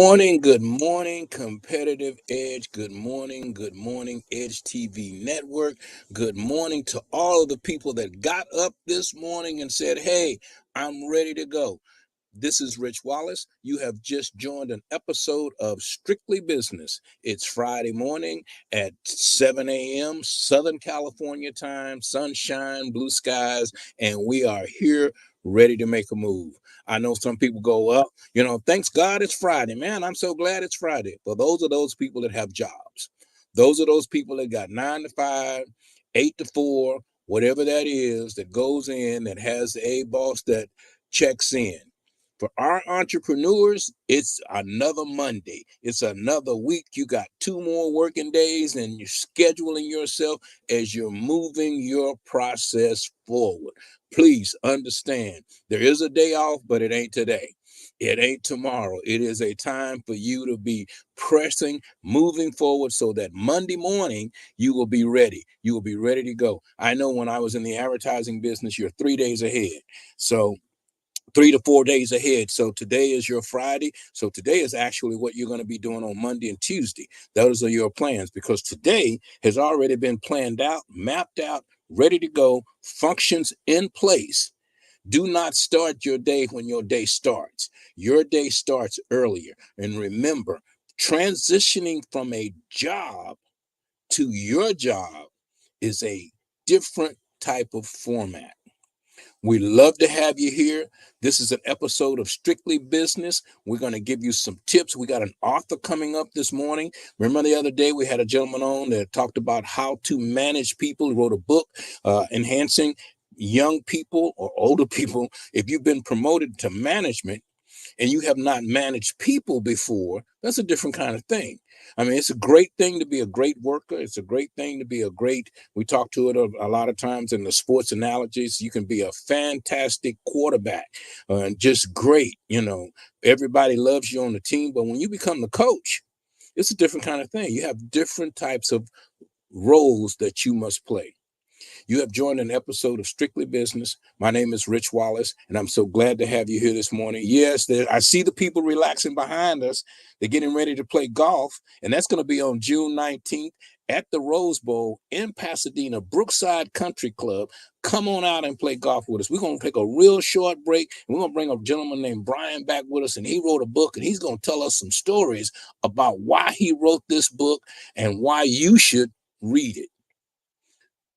good morning, Competitive Edge. Good morning, Edge TV Network. Good morning to all of the people that got up this morning and said, hey, I'm ready to go. This is Rich Wallace. You have just joined an episode of Strictly Business. It's Friday morning at 7 a.m. Southern California time, sunshine, blue skies, and we are here ready to make a move. I know some people go, well, thanks God it's Friday. Man, I'm so glad it's Friday. Well, those are those people that have jobs. Those are those people that got 9 to 5, 8 to 4, whatever that is, that goes in, that has a boss that checks in. For our entrepreneurs, it's another Monday. It's another week. You got 2 more working days, and you're scheduling yourself as you're moving your process forward. Please understand, there is a day off, but it ain't today. It ain't tomorrow. It is a time for you to be pressing, moving forward so that Monday morning you will be ready. You will be ready to go. I know when I was in the advertising business, you're 3 days ahead. So 3 to 4 days ahead. So today is your Friday. So today is actually what you're going to be doing on Monday and Tuesday. Those are your plans, because today has already been planned out, mapped out, ready to go, functions in place. Do not start your day when your day starts. Your day starts earlier. And remember, transitioning from a job to your job is a different type of format. We love to have you here. This is an episode of Strictly Business. We're going to give you some tips. We got an author coming up this morning. Remember the other day we had a gentleman on that talked about how to manage people. He wrote a book, Enhancing Young People or Older People. If you've been promoted to management and you have not managed people before, that's a different kind of thing. I mean, it's a great thing to be a great worker. It's a great thing to be we talk to it a lot of times in the sports analogies. You can be a fantastic quarterback, just great. Everybody loves you on the team. But when you become the coach, it's a different kind of thing. You have different types of roles that you must play. You have joined an episode of Strictly Business. My name is Rich Wallace, and I'm so glad to have you here this morning. Yes, I see the people relaxing behind us. They're getting ready to play golf, and that's going to be on June 19th at the Rose Bowl in Pasadena, Brookside Country Club. Come on out and play golf with us. We're going to take a real short break, and we're going to bring a gentleman named Brian back with us, and he wrote a book, and he's going to tell us some stories about why he wrote this book and why you should read it.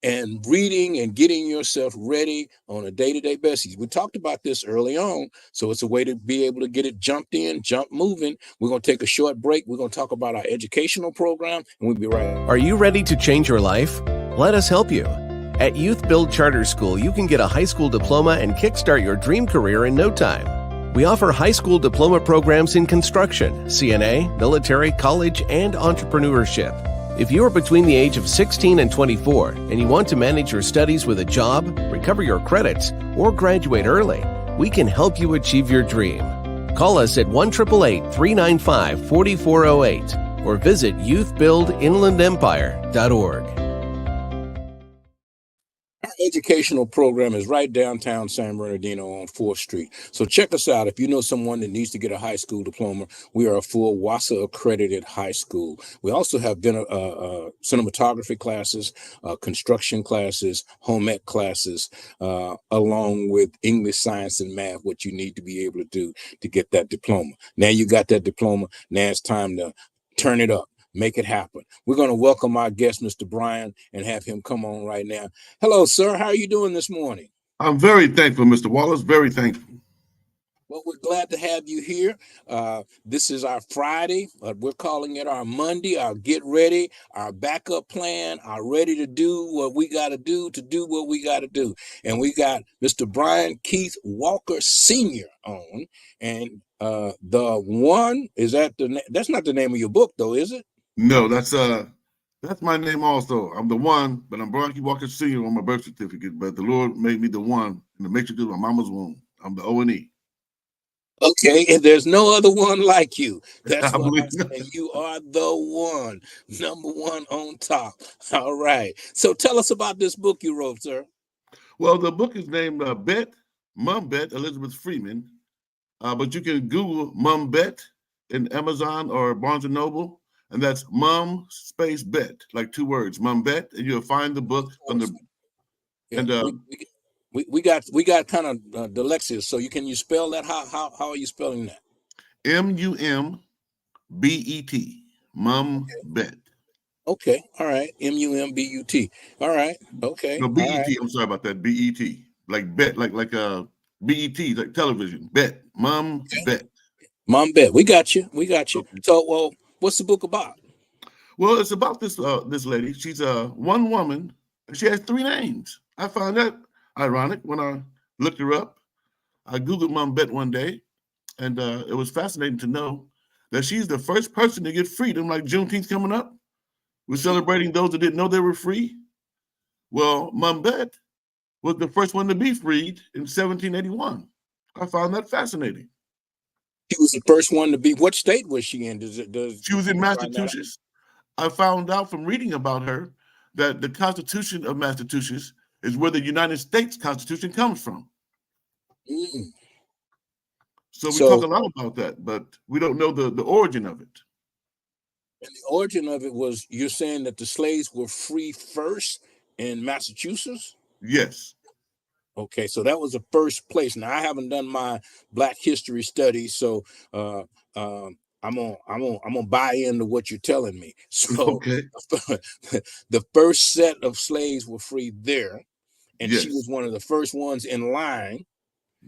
And reading and getting yourself ready on a day-to-day basis. We talked about this early on, so it's a way to be able to get it jumped in, jump moving. We're going to take a short break. We're going to talk about our educational program, and we'll be right back. Are you ready to change your life? Let us help you. At Youth Build Charter School, you can get a high school diploma and kickstart your dream career in no time. We offer high school diploma programs in construction, CNA, military, college, and entrepreneurship. If you are between the age of 16 and 24 and you want to manage your studies with a job, recover your credits, or graduate early, we can help you achieve your dream. Call us at 1-888-395-4408 or visit youthbuildinlandempire.org. Our educational program is right downtown San Bernardino on 4th Street. So check us out. If you know someone that needs to get a high school diploma, we are a full WASA accredited high school. We also have cinematography classes, construction classes, home ec classes, along with English, science, and math, what you need to be able to do to get that diploma. Now you got that diploma. Now it's time to turn it up. Make it happen. We're going to welcome our guest, Mr. Brian, and have him come on right now. Hello, sir. How are you doing this morning? I'm very thankful, Mr. Wallace. Very thankful. Well, we're glad to have you here. This is our Friday, but we're calling it our Monday, our get ready, our backup plan, our ready to do what we got to do what we got to do. And we got Mr. Brian Keith Walker Sr. on. And the one, that's not the name of your book, though, is it? No, that's my name also. I'm the one, but I'm Brian Keith Walker Sr. on my birth certificate. But the Lord made me the one in the matrix of my mama's womb. I'm the O&E. Okay, and there's no other one like you. That's what I say. You are the one, number one on top. All right. So tell us about this book you wrote, sir. Well, the book is named Mom Bet, Elizabeth Freeman. But you can Google Mom Bet, in Amazon or Barnes and Noble, and that's Mom Space Bet, like 2 words, Mom Bet, and you'll find the book under. Yeah, And we got kind of dyslexia. So you spell that? How are you spelling that? MUMBET, Mom Bet. Okay, all right. MUMBUT. All right. Okay, No, all right. BET. I'm sorry about that. BET, like bet, like BET, like television. Bet, Mom Okay. Bet. Mom bet. We got you. We got you. Okay. So, well, what's the book about? Well, it's about this lady. She's one woman. She has 3 names. I found that ironic when I looked her up. I googled Mom Bet one day, and it was fascinating to know that she's the first person to get freedom. Like Juneteenth coming up, we're celebrating those that didn't know they were free. Well, Mom Bet was the first one to be freed in 1781. I found that fascinating. She was the first one to be. What state was she in? She was Can in you find that out? Massachusetts. I found out from reading about her that the Constitution of Massachusetts is where the United States Constitution comes from. Mm. So we talk So, a lot about that, but we don't know the origin of it. and the origin of it was, you're saying that the slaves were free first in Massachusetts? Yes. Okay, so that was the first place. Now I haven't done my Black history study, so uh, I'm gonna buy into what you're telling me. So Okay. the first set of slaves were free there, and she was Yes. one of the first ones in line to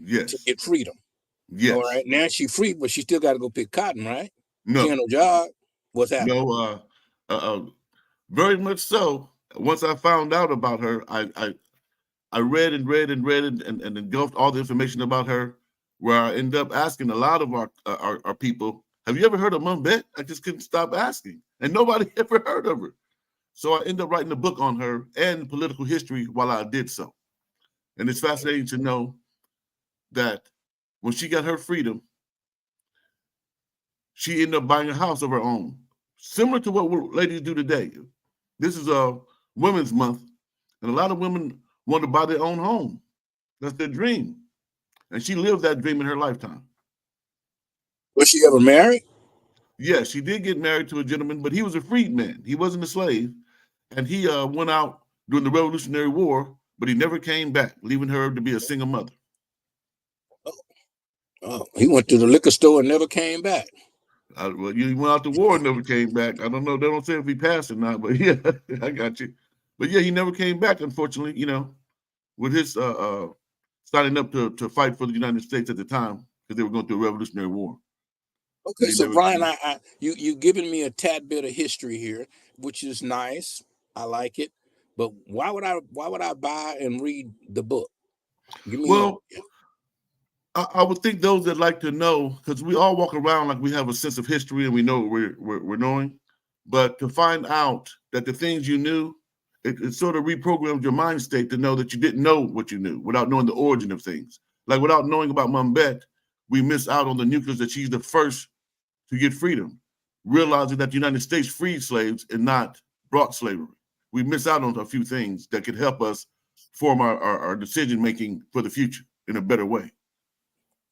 Yes. get freedom. All Yes. right, now she's free, but she still got to go pick cotton, right? She ain't No. no job. What's happening? No. Very much so. Once I found out about her, I read and read and read and engulfed all the information about her, where I ended up asking a lot of our people, have you ever heard of Mom Bet? I just couldn't stop asking, and nobody ever heard of her. So I ended up writing a book on her and political history while I did so. And it's fascinating to know that when she got her freedom, she ended up buying a house of her own, similar to what ladies do today. This is a Women's Month, and a lot of women want to buy their own home. That's their dream. And she lived that dream in her lifetime. Was she ever married? Yes, she did get married to a gentleman, but he was a freedman. He wasn't a slave. And he went out during the Revolutionary War, but he never came back, leaving her to be a single mother. Oh, he went to the liquor store and never came back. Well, he went out to war and never came back. I don't know. They don't say if he passed or not, but yeah, I got you. But yeah, he never came back, unfortunately, with his signing up to fight for the United States at the time because they were going through a Revolutionary War. Okay, He so never Brian, came. you giving me a tad bit of history here, which is nice. I like it, but why would I buy and read the book? Give me a. Well, I would think those that like to know, because we all walk around like we have a sense of history and we know what we're knowing, but to find out that the things you knew, it sort of reprograms your mind state to know that you didn't know what you knew without knowing the origin of things. Like without knowing about Mom Bet, we miss out on the nucleus that she's the first to get freedom, realizing that the United States freed slaves and not brought slavery. We miss out on a few things that could help us form our decision making for the future in a better way.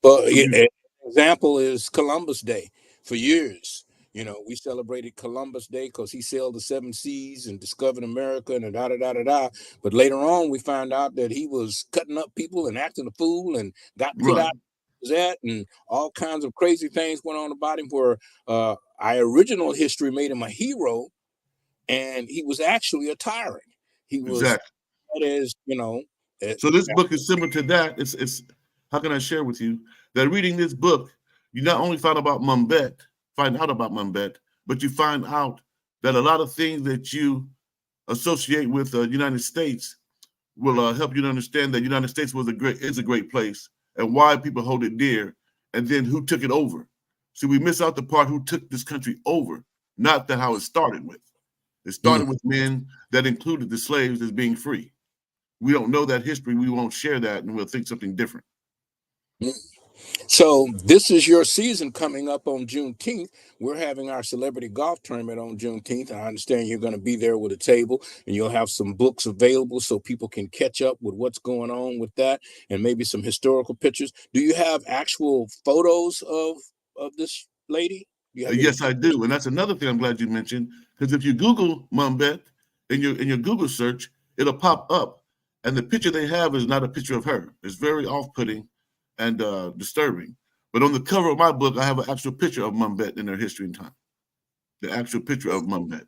Well, So we, an example is Columbus Day. For years, we celebrated Columbus Day because he sailed the 7 seas and discovered America and da da da da da. But later on, we found out that he was cutting up people and acting a fool and got put right, out of that, and all kinds of crazy things went on about him. Where our original history made him a hero, and he was actually a tyrant. He was, exactly. that is, uh, So this book is similar to that. It's how can I share with you that reading this book, you not only find out about Mom Bet, but you find out that a lot of things that you associate with the United States will help you to understand that the United States is a great place and why people hold it dear, and then who took it over. See, we miss out the part who took this country over, not the how it started with. It mm, started with men that included the slaves as being free. We don't know that history. We won't share that, and we'll think something different. mm. So this is your season coming up on Juneteenth. We're having our celebrity golf tournament on Juneteenth. I understand you're going to be there with a table, and you'll have some books available so people can catch up with what's going on with that, and maybe some historical pictures. Do you have actual photos of this lady? You have Yes, I the do, and that's another thing I'm glad you mentioned, because if you Google Mumbet in your Google search, it'll pop up, and the picture they have is not a picture of her. It's very off-putting and disturbing. But on the cover of my book, I have an actual picture of Mumbet in her history and time. The actual picture of Mumbet.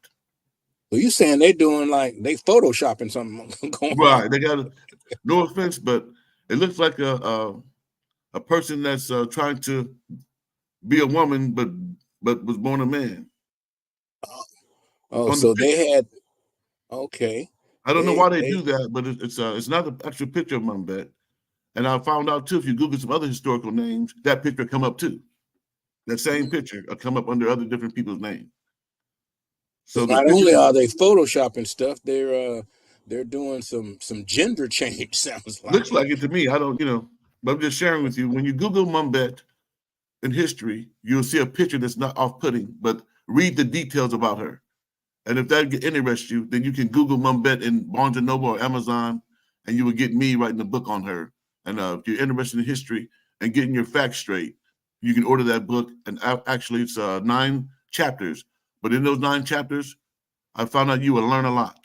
So you saying they doing like they photoshopping something going on? Right. They got no offense, but it looks like a person that's trying to be a woman, but was born a man. Oh, On the so picture, they had okay. I don't know They why they they do that, but it's not an actual picture of Mumbet. And I found out too, if you Google some other historical names, that picture come up too. That same picture will come up under other different people's names. so So the not picture only are they photoshopping stuff, they're doing some gender change. Sounds looks like. like it to me. I don't, but I'm just sharing with you. When you Google Mumbet in history, you'll see a picture that's not off-putting, but read the details about her. And if that interests you, then you can Google Mumbet in Barnes and Noble or Amazon, and you will get me writing a book on her. And if you're interested in history and getting your facts straight, you can order that book. And actually, it's 9 chapters. But in those 9 chapters, I found out you will learn a lot.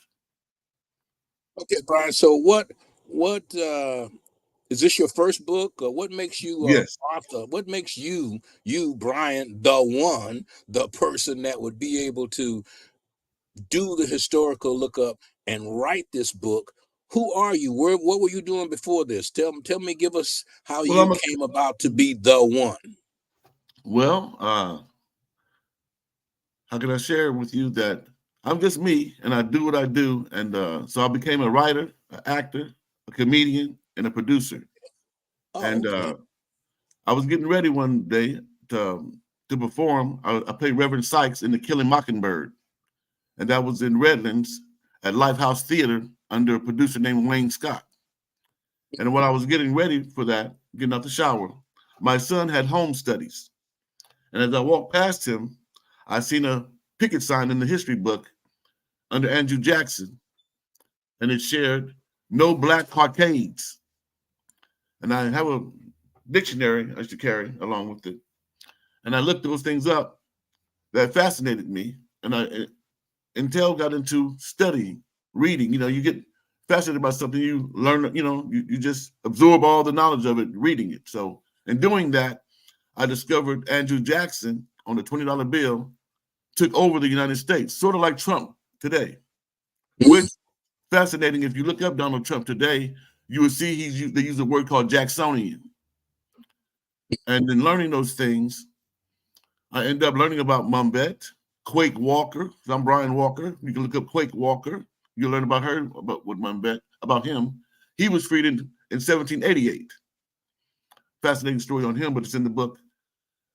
Okay, Brian. So what is this your first book, or what makes you Yes. author? What makes you Brian the one, the person that would be able to do the historical lookup and write this book? Who are you? What were you doing before this? Tell me, give us how Well, you came about to be the one. how can I share with you that I'm just me and I do what I do. And so I became a writer, an actor, a comedian, and a producer. Oh, And okay. I was getting ready one day to perform. I played Reverend Sykes in The Killing Mockingbird, and that was in Redlands at Lifehouse Theater under a producer named Wayne Scott. And when I was getting ready for that, getting out the shower, my son had home studies. And as I walked past him, I seen a picket sign in the history book under Andrew Jackson, and it shared "No Black Cockades." And I have a dictionary I used to carry along with it. And I looked those things up that fascinated me. And I until got into studying, reading. You get fascinated by something, you learn, you just absorb all the knowledge of it, reading it. So in doing that, I discovered Andrew Jackson on the $20 bill took over the United States, sort of like Trump today, which fascinating. If you look up Donald Trump today, you will see they use a word called Jacksonian. And in learning those things, I end up learning about Mumbet, Quake Walker. I'm Brian Walker. You can look up Quake Walker. You'll learn about her, about what Mumbet, about him. He was freed in 1788. Fascinating story on him, but it's in the book.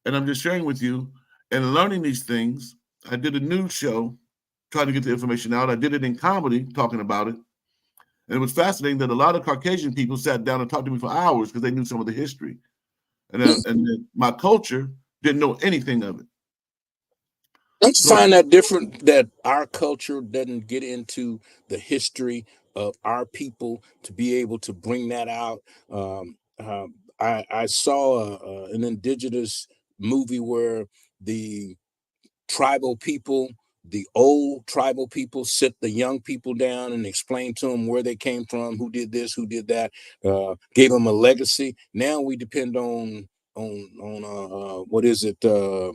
And I'm just sharing with you. And learning these things, I did a news show trying to get the information out. I did it in comedy, talking about it. And it was fascinating that a lot of Caucasian people sat down and talked to me for hours because they knew some of the history. And my culture didn't know anything of it. Don't you So find that different that our culture doesn't get into the history of our people to be able to bring that out? I saw an indigenous movie where the tribal people, the old tribal people, sit the young people down and explain to them where they came from, who did this, who did that, gave them a legacy. Now we depend on what is it? Uh,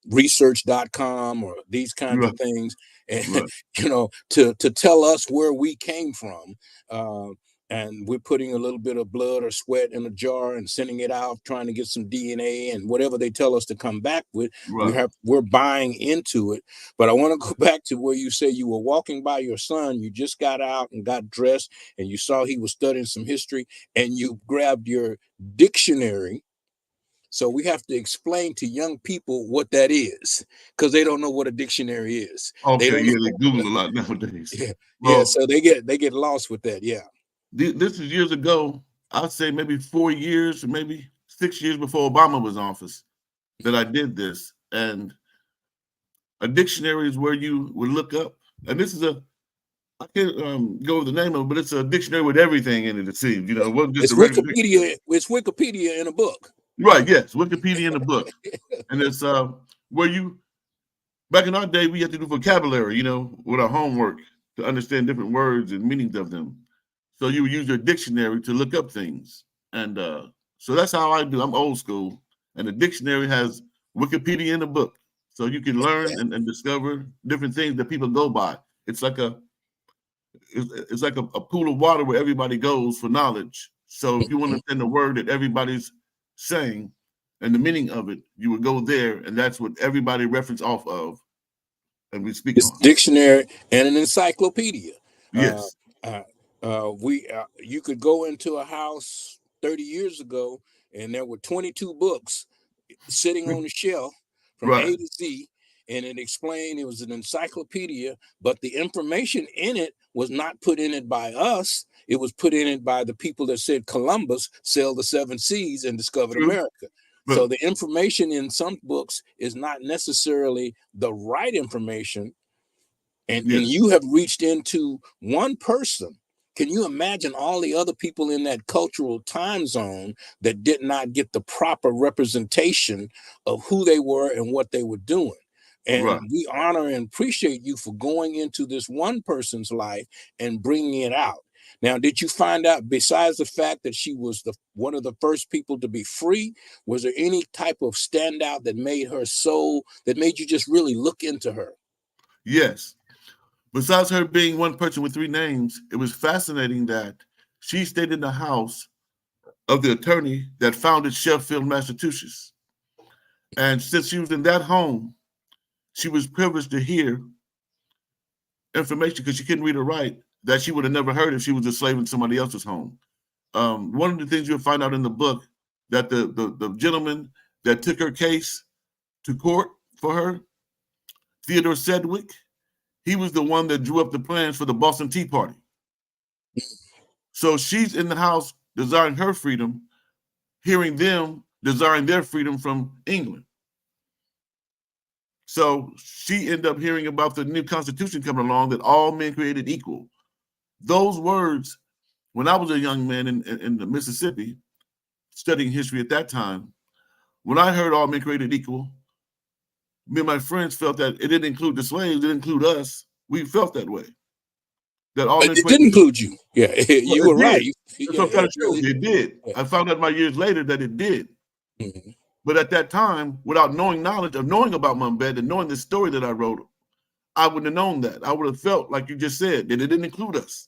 research.com or these kinds of right, things, and right, to tell us where we came from. And we're putting a little bit of blood or sweat in a jar and sending it out, trying to get some DNA and whatever they tell us to come back with. right. We're buying into it. But I want to go back to where you say you were walking by your son, you just got out and got dressed, and you saw he was studying some history, and you grabbed your dictionary. So we have to explain to young people what that is, because they don't know what a dictionary is. They Okay, don't yeah, they know. Google a lot nowadays. Yeah, yeah. Well, So they get lost with that. Yeah. this is years ago. I'd say maybe 4 years, maybe 6 years before Obama was in office that I did this. And a dictionary is where you would look up. And this is I can't go over the name of it, but it's a dictionary with everything in it, it seems. It wasn't just It's a regular dictionary. Wikipedia. It's Wikipedia in a book. Right, yes, Wikipedia in the book. And it's where you back in our day we had to do vocabulary, with our homework to understand different words and meanings of them. So you would use your dictionary to look up things. And so that's how I do. I'm old school. And the dictionary has Wikipedia in the book. So you can learn and discover different things that people go by. It's like a pool of water where everybody goes for knowledge. So if you want to understand the word that everybody's saying and the meaning of it, you would go there, and that's what everybody reference off of, and we speak It's on. dictionary and an encyclopedia. Yes. You could go into a house 30 years ago, and there were 22 books sitting on the shelf from Right. A to Z, and it explained it was an encyclopedia, but the information in it was not put in it by us. It was put in it by the people that said Columbus sailed the 7 seas and discovered True. America. But So the information in some books is not necessarily the right information. And yes. you have reached into one person. Can you imagine all the other people in that cultural time zone that did not get the proper representation of who they were and what they were doing? And Right. we honor and appreciate you for going into this one person's life and bringing it out. Now, did you find out, besides the fact that she was one of the first people to be free, was there any type of standout that made you just really look into her? Yes. Besides her being one person with 3 names, it was fascinating that she stayed in the house of the attorney that founded Sheffield, Massachusetts. And since she was in that home, she was privileged to hear information, because she couldn't read or write, that she would have never heard if she was a slave in somebody else's home. One of the things you'll find out in the book, that the gentleman that took her case to court for her, Theodore Sedgwick, he was the one that drew up the plans for the Boston Tea Party. So she's in the house desiring her freedom, hearing them desiring their freedom from England. So she ended up hearing about the new Constitution coming along, that all men created equal. Those words, when I was a young man in the Mississippi, studying history at that time, when I heard all men created equal, me and my friends felt that it didn't include the slaves, it didn't include us. We felt that way. That all men It did include you. Yeah, you were right. That's what I'm trying to show you. It did. I found out my years later that it did. Mm-hmm. But at that time, without knowing knowledge of knowing about Mumbet and knowing the story that I wrote, I wouldn't have known that. I would have felt, like you just said, that it didn't include us.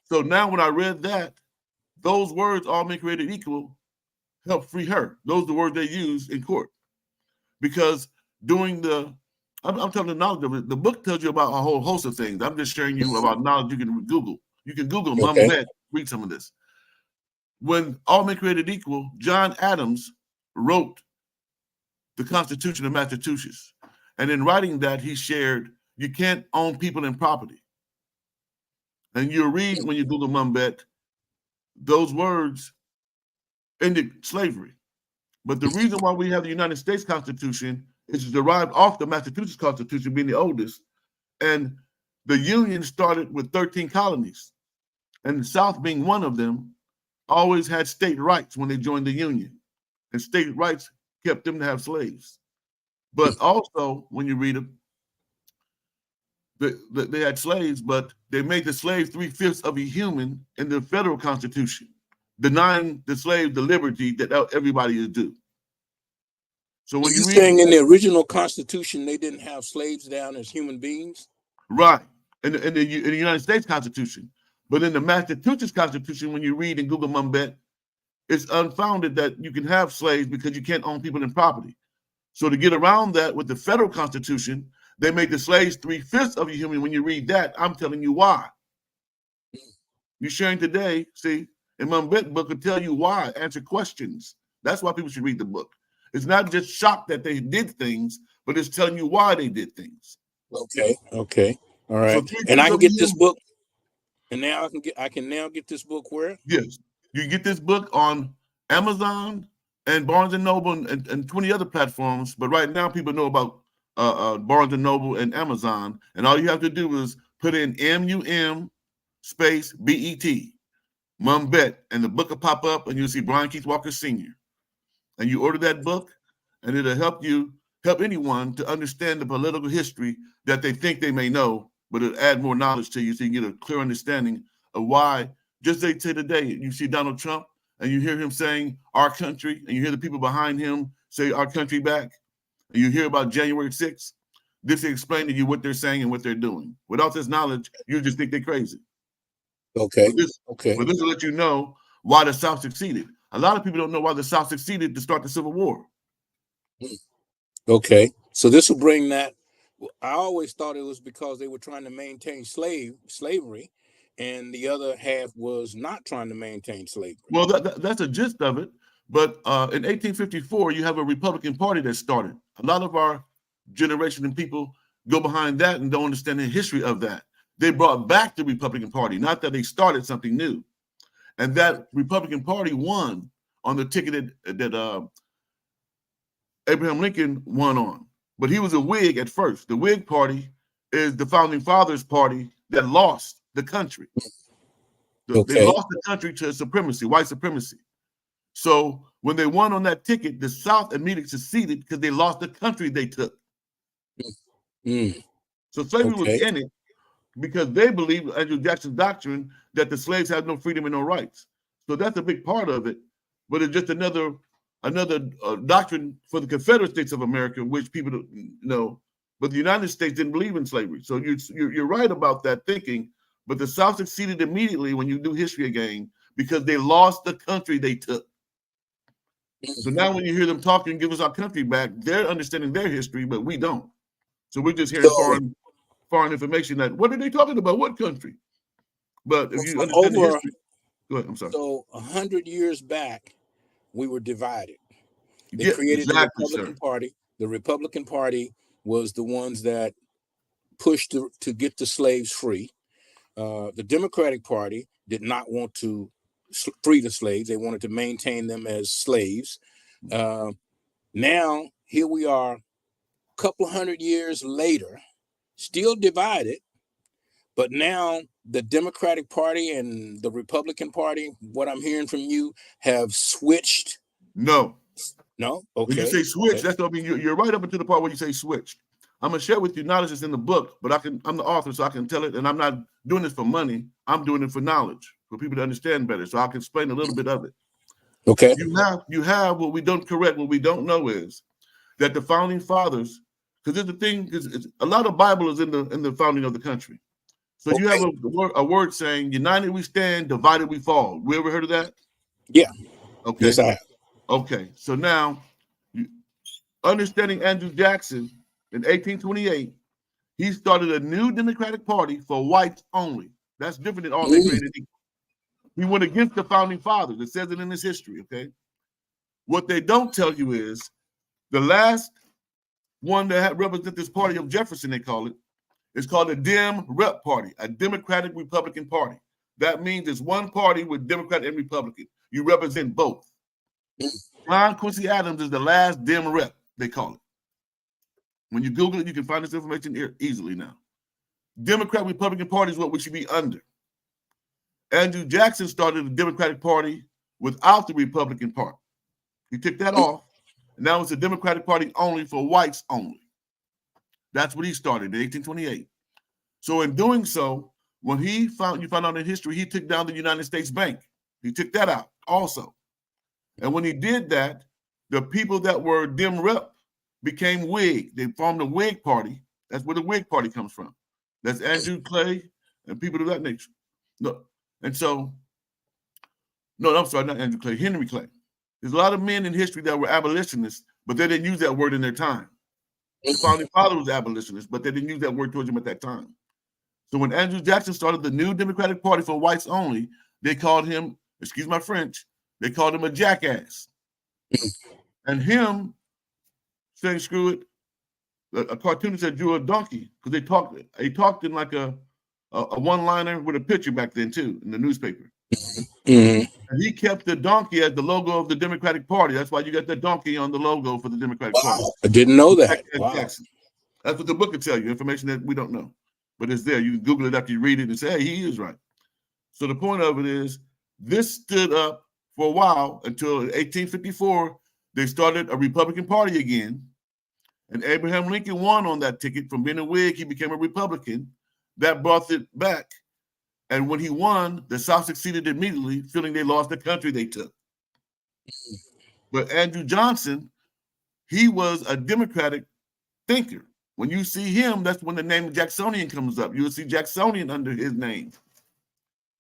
So now when I read that, those words, all men created equal, helped free her. Those are the words they use in court. Because I'm telling the knowledge of it. The book tells you about a whole host of things. I'm just sharing you about knowledge you can Google. You can Google Mumbet, read some of this. When all men created equal, John Adams wrote the Constitution of Massachusetts. And in writing that, he shared, you can't own people and property. And you'll read, when you Google Mumbet, those words ended slavery. But the reason why we have the United States Constitution is derived off the Massachusetts Constitution being the oldest. And the Union started with 13 colonies. And the South, being one of them, always had state rights when they joined the Union. And state rights kept them to have slaves. But also, when you read them, they had slaves, but they made the slave 3/5 of a human in the federal Constitution, denying the slave the liberty that everybody is due. So when you read, saying in the original Constitution they didn't have slaves down as human beings, right? In the United States Constitution, but in the Massachusetts Constitution, when you read in Google Mumbet, it's unfounded that you can have slaves because you can't own people and property. So to get around that with the federal Constitution, they made the slaves 3/5 of a human. When you read that, I'm telling you why. You're sharing today, see, in Mumbet book will tell you why, answer questions. That's why people should read the book. It's not just shocked that they did things, but it's telling you why they did things. Okay, all right. So and I can get this book, and now I can now get this book where? Yes, you get this book on Amazon and Barnes and Noble and 20 other platforms. But right now, people know about Barnes and Noble and Amazon, and all you have to do is put in MUM space BET, Mumbet, and the book will pop up, and you'll see Brian Keith Walker Sr. and you order that book, and it'll help anyone to understand the political history that they think they may know, but it'll add more knowledge to you so you can get a clear understanding of why. Just like today, you see Donald Trump and you hear him saying our country, and you hear the people behind him say our country back, and you hear about January 6th. This will explain to you what they're saying and what they're doing. Without this knowledge, you just think they're crazy. Okay. But this will let you know why the South succeeded. A lot of people don't know why the South succeeded to start the Civil War. Okay. So this will bring that. I always thought it was because they were trying to maintain slavery, and the other half was not trying to maintain slavery. Well, that's a gist of it. But in 1854, you have a Republican Party that started. A lot of our generation and people go behind that and don't understand the history of that. They brought back the Republican Party, not that they started something new. And that Republican Party won on the ticket that Abraham Lincoln won on. But he was a Whig at first. The Whig Party is the Founding Fathers Party that lost the country. They lost the country to supremacy, white supremacy. So when they won on that ticket, the South immediately seceded because they lost the country they took. So slavery was in it because they believed Andrew Jackson's doctrine that the slaves had no freedom and no rights. So that's a big part of it. But it's just another doctrine for the Confederate States of America, which people don't know. But the United States didn't believe in slavery. So you're right about that thinking. But the South succeeded immediately when you do history again because they lost the country they took. So now when you hear them talking, give us our country back, they're understanding their history, but we don't. So we're just hearing foreign information that, what are they talking about? What country? But if you understand the history, go ahead, I'm sorry. So 100 years back, we were divided. They created the Republican Party. The Republican Party was the ones that pushed to get the slaves free. The Democratic Party did not want to free the slaves. They wanted to maintain them as slaves. Now, here we are, a couple of 100 years later, still divided, but now the Democratic Party and the Republican Party, what I'm hearing from you, have switched. No. Okay. When you say switch, that's what I mean. You're right up until the part where you say switched. I'm gonna share with you knowledge that's in the book, but I'm the author, so I can tell it, and I'm not doing this for money. I'm doing it for knowledge, for people to understand better, so I can explain a little bit of it. Okay. You have what we don't correct. What we don't know is that the founding fathers, because there's the thing, is a lot of Bible is in the founding of the country. So you have a word saying, "United we stand, divided we fall." We ever heard of that? Yeah. Okay. Yes, I have. Okay. So now, understanding Andrew Jackson in 1828, he started a new Democratic Party for whites only. That's different than all they created equal. He went against the founding fathers. It says it in his history. Okay. What they don't tell you is the last one that represents this party of Jefferson, they call it. It's called a Dem Rep Party, a Democratic Republican Party. That means it's one party with Democrat and Republican. You represent both. John Quincy Adams is the last Dem Rep, they call it. When you Google it, you can find this information here easily now. Democrat Republican Party is what we should be under. Andrew Jackson started the Democratic Party without the Republican Party. He took that off, and now it's a Democratic Party only for whites only. That's what he started in 1828. So in doing so, when you found out in history, he took down the United States Bank. He took that out also. And when he did that, the people that were Dem Rep became Whig. They formed the Whig Party. That's where the Whig Party comes from. That's Andrew Clay and people of that nature. No, I'm sorry, not Andrew Clay, Henry Clay. There's a lot of men in history that were abolitionists, but they didn't use that word in their time. The founding father was abolitionist, but they didn't use that word towards him at that time. So when Andrew Jackson started the new Democratic Party for whites only, they called him, excuse my French, they called him a jackass. And him saying, screw it, a cartoonist that drew a donkey, because he talked in like a one-liner with a picture back then too, in the newspaper. And he kept the donkey as the logo of the Democratic Party. That's why you got the donkey on the logo for the Democratic Party. I didn't know that. Wow. That's what the book will tell you, information that we don't know. But it's there. You can Google it after you read it and say, hey, he is right. So the point of it is, this stood up for a while until 1854, they started a Republican Party again, and Abraham Lincoln won on that ticket. From being a Whig, he became a Republican. That brought it back. And when he won, the South succeeded immediately, feeling they lost the country they took. But Andrew Johnson, he was a Democratic thinker. When you see him, that's when the name Jacksonian comes up. You will see Jacksonian under his name.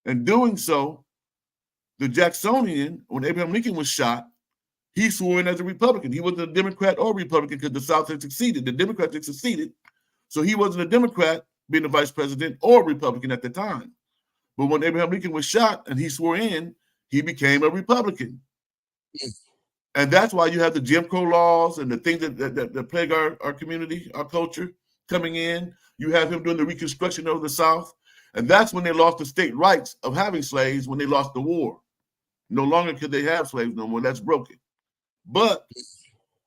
And doing so, the Jacksonian, when Abraham Lincoln was shot, he swore in as a Republican. He wasn't a Democrat or Republican because the South had succeeded. The Democrats had succeeded. So he wasn't a Democrat being the vice president or Republican at the time. But when Abraham Lincoln was shot and he swore in, he became a Republican. And that's why you have the Jim Crow laws and the things that plague our community, our culture coming in. You have him doing the Reconstruction of the South. And that's when they lost the state rights of having slaves, when they lost the war. No longer could they have slaves no more. That's broken. But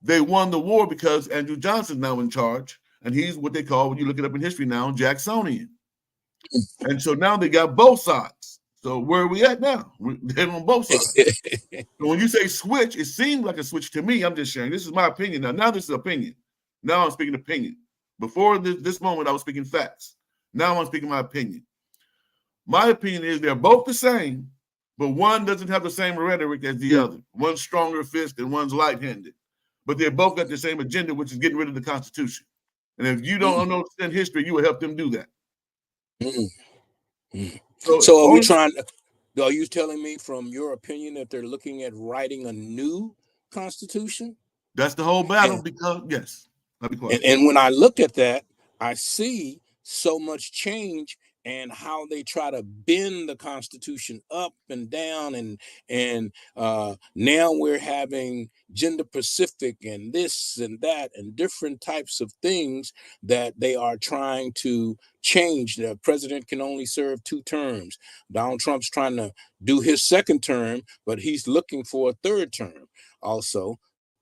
they won the war because Andrew Johnson's now in charge. And he's what they call, when you look it up in history now, Jacksonian. And so now they got both sides. So where are we at now? They're on both sides. So when you say switch, it seems like a switch to me. I'm just sharing. This is my opinion. Now this is opinion. Now I'm speaking opinion. Before this moment, I was speaking facts. Now I'm speaking my opinion. My opinion is they're both the same, but one doesn't have the same rhetoric as the other. One's stronger fist and one's light-handed. But they both got the same agenda, which is getting rid of the Constitution. And if you don't understand history, you will help them do that. So are we trying? Are you telling me, from your opinion, that they're looking at writing a new Constitution? That's the whole battle. Because yes, I'll be quiet. And when I look at that, I see so much change and how they try to bend the Constitution up and down, and now we're having gender Pacific and this and that and different types of things that they are trying to change. The president can only serve 2 terms. Donald Trump's trying to do his 2nd term, but he's looking for a 3rd term also,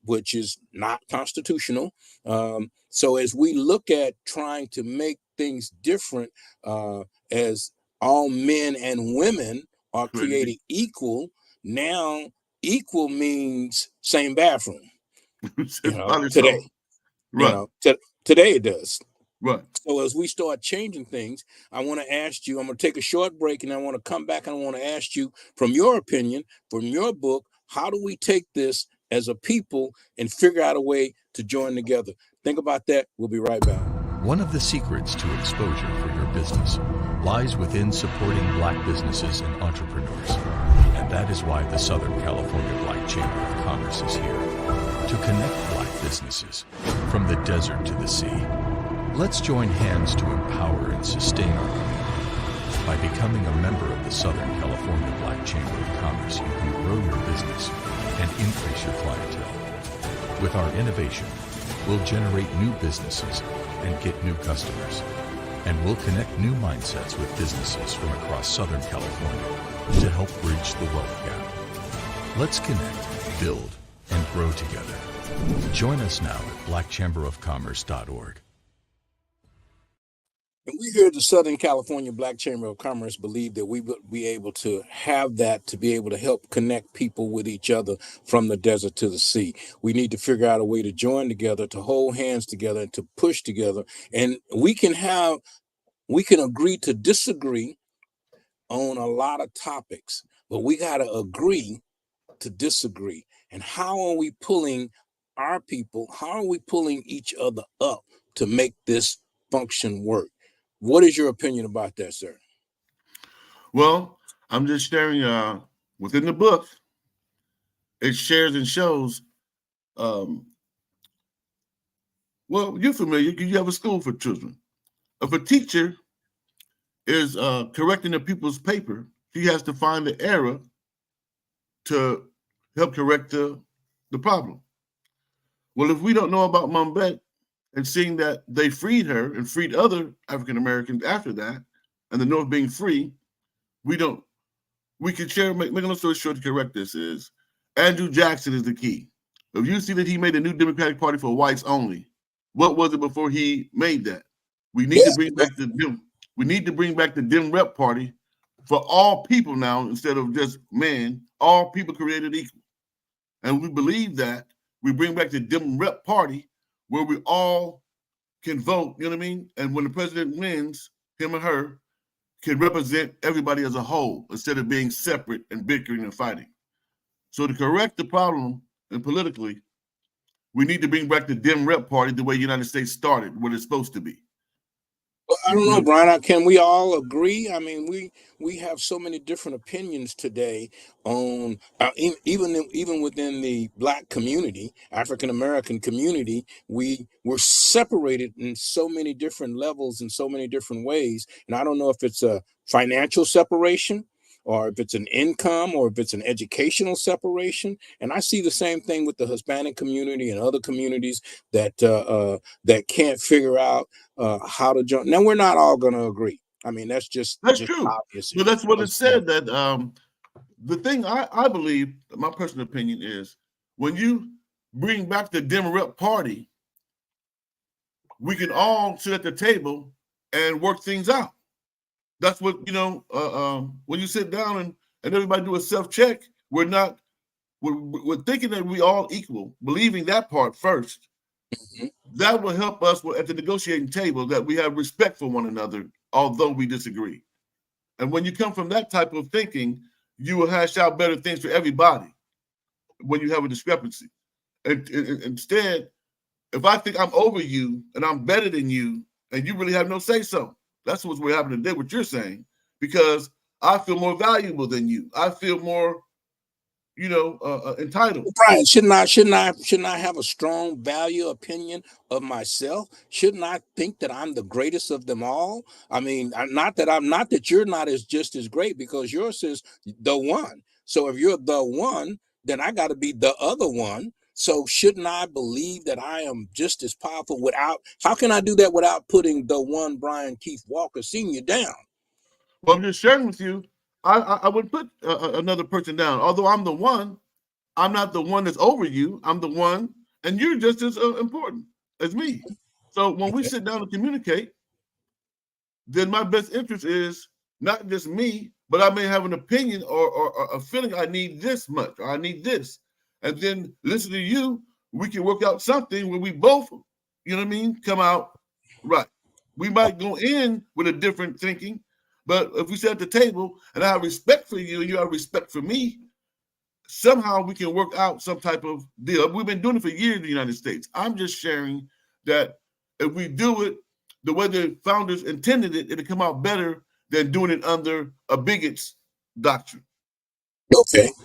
which is not constitutional. So as we look at trying to make things different, as all men and women are created equal, now equal means same bathroom. Today, right? Today it does. Right. So as we start changing things, I want to ask you, I'm going to take a short break and I want to come back and I want to ask you, from your opinion, from your book, how do we take this as a people and figure out a way to join together? Think about that. We'll be right back. One of the secrets to exposure for your business lies within supporting Black businesses and entrepreneurs. And that is why the Southern California Black Chamber of Commerce is here, to connect Black businesses from the desert to the sea. Let's join hands to empower and sustain our community. By becoming a member of the Southern California Black Chamber of Commerce, you can grow your business and increase your clientele. With our innovation, we'll generate new businesses and get new customers. And we'll connect new mindsets with businesses from across Southern California to help bridge the wealth gap. Let's connect, build, and grow together. Join us now at blackchamberofcommerce.org. And we here at the Southern California Black Chamber of Commerce believe that we will be able to have that, to be able to help connect people with each other from the desert to the sea. We need to figure out a way to join together, to hold hands together, and to push together. And we can agree to disagree on a lot of topics, but we got to agree to disagree. And how are we pulling our people? How are we pulling each other up to make this function work? What is your opinion about that, sir? Well, I'm just sharing within the book, it shares and shows. Well, you're familiar because you have a school for children. If a teacher is correcting a pupil's paper, he has to find the error to help correct the problem. Well, if we don't know about Mambet, and seeing that they freed her and freed other African Americans after that, and the North being free, we could share, make a long story short to correct this, is Andrew Jackson is the key. If you see that he made a new Democratic Party for whites only, what was it before he made that? We need to bring back the Dem Rep Party for all people now, instead of just men, all people created equal. And we believe that we bring back the Dem Rep Party where we all can vote, you know what I mean? And when the president wins, him or her can represent everybody as a whole instead of being separate and bickering and fighting. So to correct the problem and politically, we need to bring back the Dem Rep Party the way the United States started, what it's supposed to be. Well, I don't know, Brian. Can we all agree? I mean, we have so many different opinions today on even within the Black community, African American community. We're separated in so many different levels in so many different ways, and I don't know if it's a financial separation, or if it's an income, or if it's an educational separation. And I see the same thing with the Hispanic community and other communities that can't figure out how to join. Now, we're not all going to agree. I mean, that's true. obvious. But that's what it said. That the thing I believe, my personal opinion is, when you bring back the Dem Rep Party, we can all sit at the table and work things out. That's what, when you sit down and everybody do a self-check, we're thinking that we all equal, believing that part first. Mm-hmm. That will help us at the negotiating table, that we have respect for one another, although we disagree. And when you come from that type of thinking, you will hash out better things for everybody when you have a discrepancy. Instead, if I think I'm over you and I'm better than you and you really have no say-so, that's what's happening today, what you're saying, because I feel more valuable than you. I feel more, entitled. Brian, shouldn't I have a strong value opinion of myself? Shouldn't I think that I'm the greatest of them all? I mean, not that you're not just as great, because yours is the one. So if you're the one, then I got to be the other one. So shouldn't I believe that I am just as powerful how can I do that without putting the one Brian Keith Walker Sr. down? Well, I'm just sharing with you, I would put another person down. Although I'm the one, I'm not the one that's over you. I'm the one, and you're just as important as me. So when we sit down and communicate, then my best interest is not just me, but I may have an opinion or a feeling I need this much, or I need this. And then listen to you, we can work out something where we both, come out right. We might go in with a different thinking, but if we sit at the table and I have respect for you and you have respect for me, somehow we can work out some type of deal. We've been doing it for years in the United States. I'm just sharing that if we do it the way the founders intended it, it'll come out better than doing it under a bigot's doctrine.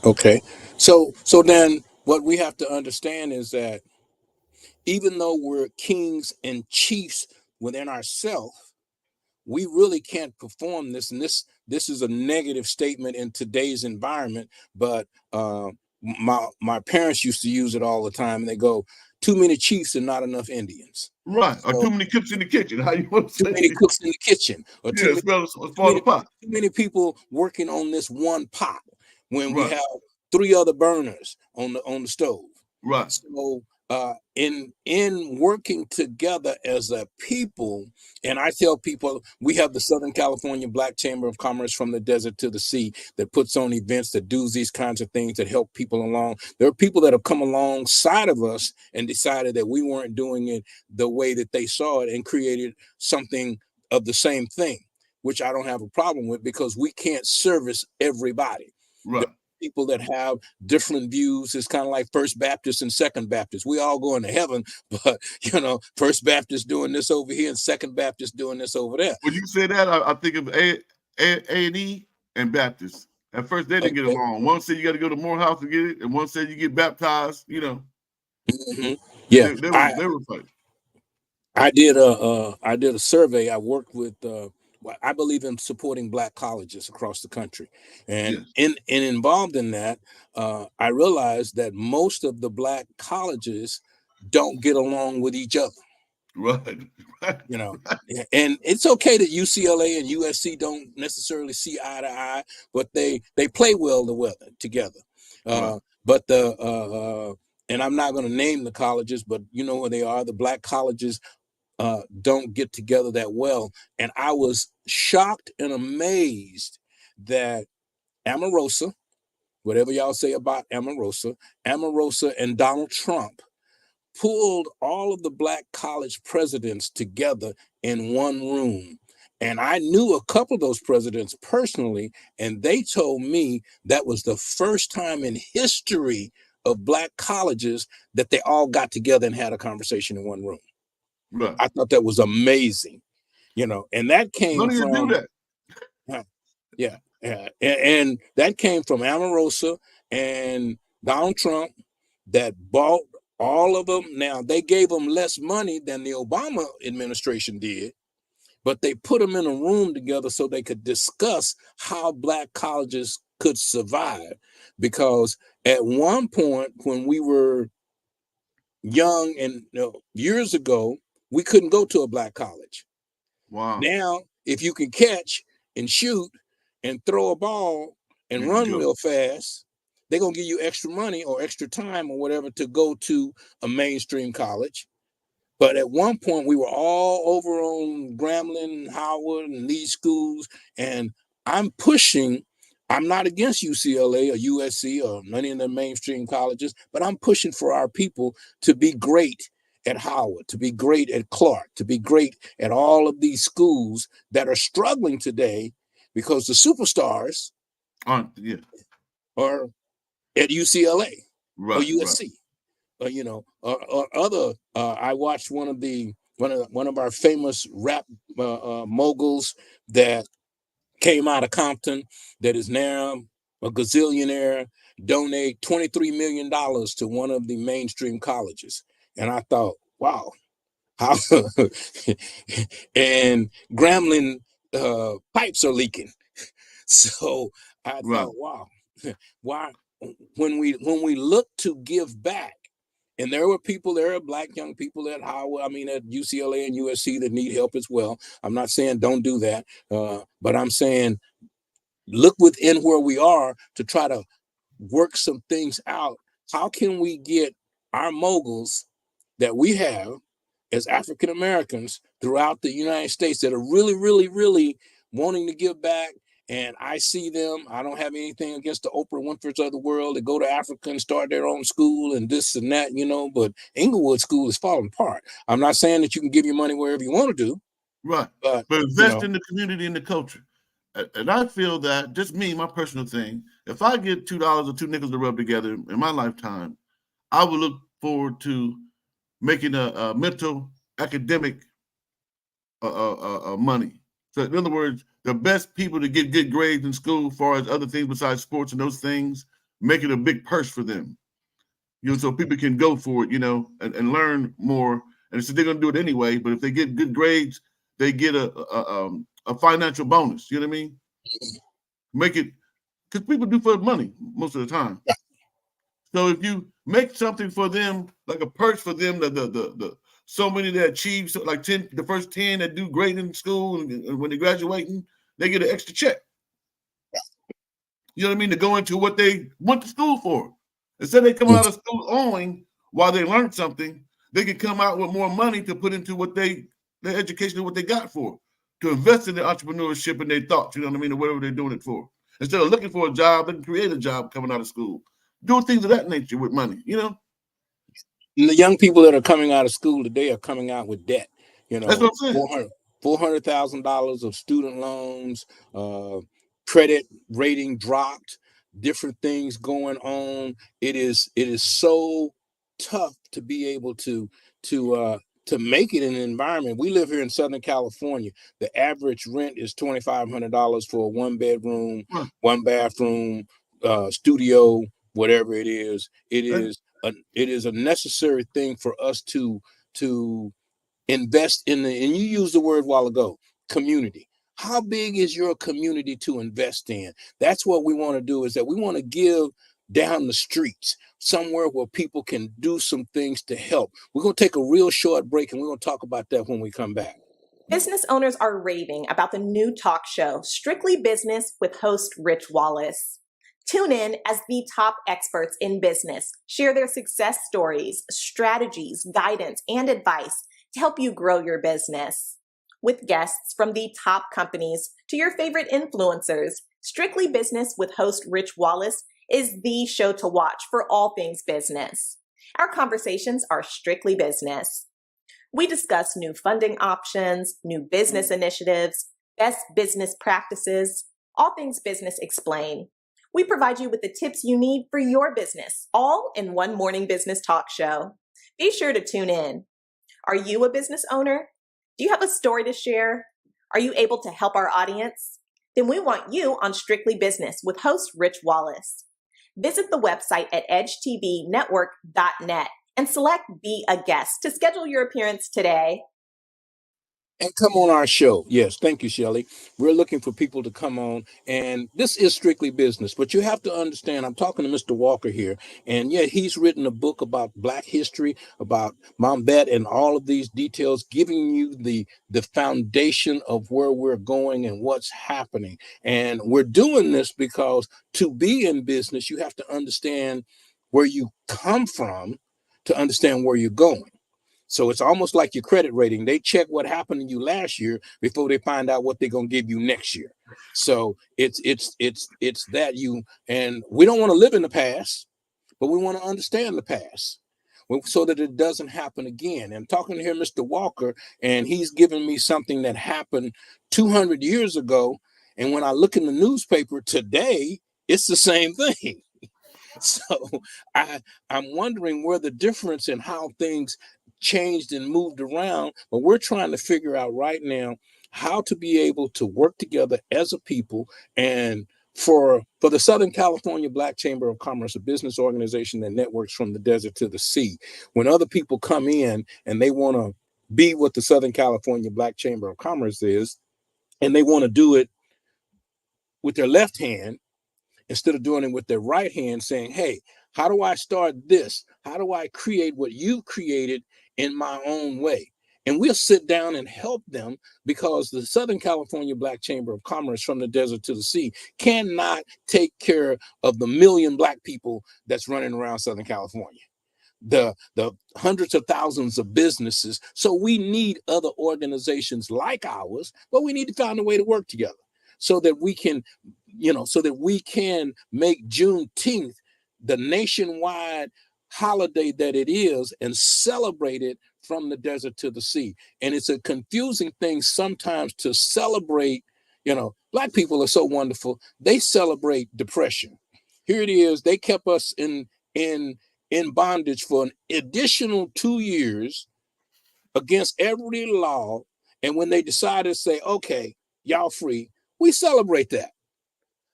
Okay. So then what we have to understand is that even though we're kings and chiefs within ourselves, we really can't perform this. And this is a negative statement in today's environment, but my parents used to use it all the time, and they go, too many chiefs and not enough Indians. Right. Or too many cooks in the kitchen. How you want to say? Too many cooks in the kitchen. Or too many people working on this one pot when we have 3 other burners on the stove. Right. So in working together as a people, and I tell people, we have the Southern California Black Chamber of Commerce, from the desert to the sea, that puts on events, that does these kinds of things, that help people along. There are people that have come alongside of us and decided that we weren't doing it the way that they saw it, and created something of the same thing, which I don't have a problem with, because we can't service everybody. Right. People that have different views. It's kind of like First Baptist and Second Baptist. We all going to heaven, but First Baptist doing this over here and Second Baptist doing this over there. When you say that, I think of A&E and Baptist. At first, they didn't get along. One said you got to go to Morehouse to get it, and one said you get baptized. Mm-hmm. Yeah, they were fighting. I did a survey. I worked with. I believe in supporting Black colleges across the country, and involved in that, I realized that most of the Black colleges don't get along with each other. Right. And it's okay that UCLA and USC don't necessarily see eye to eye, but they play well together. Right. But and I'm not going to name the colleges, but you know where they are. The Black colleges don't get together that well. And I was shocked and amazed that Omarosa, whatever y'all say about Omarosa and Donald Trump pulled all of the black college presidents together in one room. And I knew a couple of those presidents personally, and they told me that was the first time in history of black colleges that they all got together and had a conversation in one room. Right. I thought that was amazing, and that came How do you do from, that? yeah, and that came from Omarosa and Donald Trump that bought all of them. Now, they gave them less money than the Obama administration did, but they put them in a room together so they could discuss how black colleges could survive. Because at one point when we were young and years ago, we couldn't go to a black college. Wow. Now, if you can catch and shoot and throw a ball and You run can go. real fast, they're going to give you extra money or extra time or whatever to go to a mainstream college. But at one point, we were all over on Grambling, Howard, and these schools. And I'm not against UCLA or USC or many of the mainstream colleges, but I'm pushing for our people to be great at Howard, to be great at Clark, to be great at all of these schools that are struggling today because the superstars Yeah. are at UCLA or Right. USC. Or other. I watched one of our famous rap moguls that came out of Compton, that is now a gazillionaire, donate $23 million to one of the mainstream colleges, and I thought, wow, how and Grambling pipes are leaking, so I Right. thought, wow, why when we look to give back. And there are black young people at Howard, at UCLA and USC that need help as well. I'm not saying don't do that, but I'm saying look within where we are to try to work some things out. How can we get our moguls that we have as African Americans throughout the United States that are really, really, really wanting to give back? And I see them. I don't have anything against the Oprah Winfrey's of the world that go to Africa and start their own school and this and that, but Inglewood School is falling apart. I'm not saying that you can give your money wherever you want to do. Right. But invest in the community and the culture. And I feel that, just me, my personal thing, if I get $2 or 2 nickels to rub together in my lifetime, I would look forward to making a mental academic money. So in other words, the best people to get good grades in school, as far as other things besides sports and those things, make it a big purse for them. So people can go for it, and learn more. And so they're going to do it anyway. But if they get good grades, they get a financial bonus. You know what I mean? Make it, because people do for money most of the time. So if you make something for them, like a purse for them, the so many that achieve, so like the first 10 that do great in school, and when they're graduating, they get an extra check. You know what I mean? To go into what they went to school for. Instead of they come out of school owing while they learned something, they can come out with more money to put into their education and what they got for, to invest in their entrepreneurship and their thoughts, you know what I mean, or whatever they're doing it for. Instead of looking for a job, they can create a job coming out of school. Doing things of that nature with money, And the young people that are coming out of school today are coming out with debt. That's what I'm saying. $400,000 of student loans, credit rating dropped, different things going on. It is so tough to be able to make it in an environment. We live here in Southern California. The average rent is $2,500 for a 1-bedroom, 1-bathroom, studio, whatever it is. It is a necessary thing for us to invest in and you used the word a while ago, community. How big is your community to invest in? That's what we want to do, is that we want to give down the streets, somewhere where people can do some things to help. We're going to take a real short break, and we're going to talk about that when we come back. Business owners are raving about the new talk show, Strictly Business, with host Rich Wallace. Tune in as the top experts in business share their success stories, strategies, guidance, and advice to help you grow your business. With guests from the top companies to your favorite influencers, Strictly Business with host Rich Wallace is the show to watch for all things business. Our conversations are strictly business. We discuss new funding options, new business initiatives, best business practices, all things Business Explained. We provide you with the tips you need for your business, all in one morning business talk show. Be sure to tune in. Are you a business owner? Do you have a story to share? Are you able to help our audience? Then we want you on Strictly Business with host Rich Wallace. Visit the website at edgetvnetwork.net and select Be a Guest to schedule your appearance today. And come on our show. Yes, thank you, Shelley. We're looking for people to come on, and this is strictly business. But you have to understand, I'm talking to Mr. Walker here, and yeah, he's written a book about Black history, about Mambet, and all of these details, giving you the foundation of where we're going and what's happening. And we're doing this because to be in business, you have to understand where you come from to understand where you're going. So it's almost like your credit rating. They check what happened to you last year before they find out what they're going to give you next year. So it's that you, and we don't want to live in the past, but we want to understand the past so that it doesn't happen again. And talking to here, Mr. Walker, and he's giving me something that happened 200 years ago. And when I look in the newspaper today, it's the same thing. So I'm wondering where the difference in how things changed and moved around, but we're trying to figure out right now how to be able to work together as a people. And for the Southern California Black Chamber of Commerce, a business organization that networks from the desert to the sea, when other people come in and they want to be what the Southern California Black Chamber of Commerce is, and they want to do it with their left hand instead of doing it with their right hand, saying, hey, how do I start this? How do I create what you created in my own way? And we'll sit down and help them, because the Southern California Black Chamber of Commerce, from the desert to the sea, cannot take care of the million Black people that's running around Southern California, the hundreds of thousands of businesses. So we need other organizations like ours, but we need to find a way to work together so that we can, make Juneteenth the nationwide holiday that it is and celebrate it from the desert to the sea. And it's a confusing thing sometimes to celebrate. Black people are so wonderful. They celebrate depression. Here it is. They kept us in bondage for an additional 2 years against every law. And when they decided to say, okay, y'all free, we celebrate that.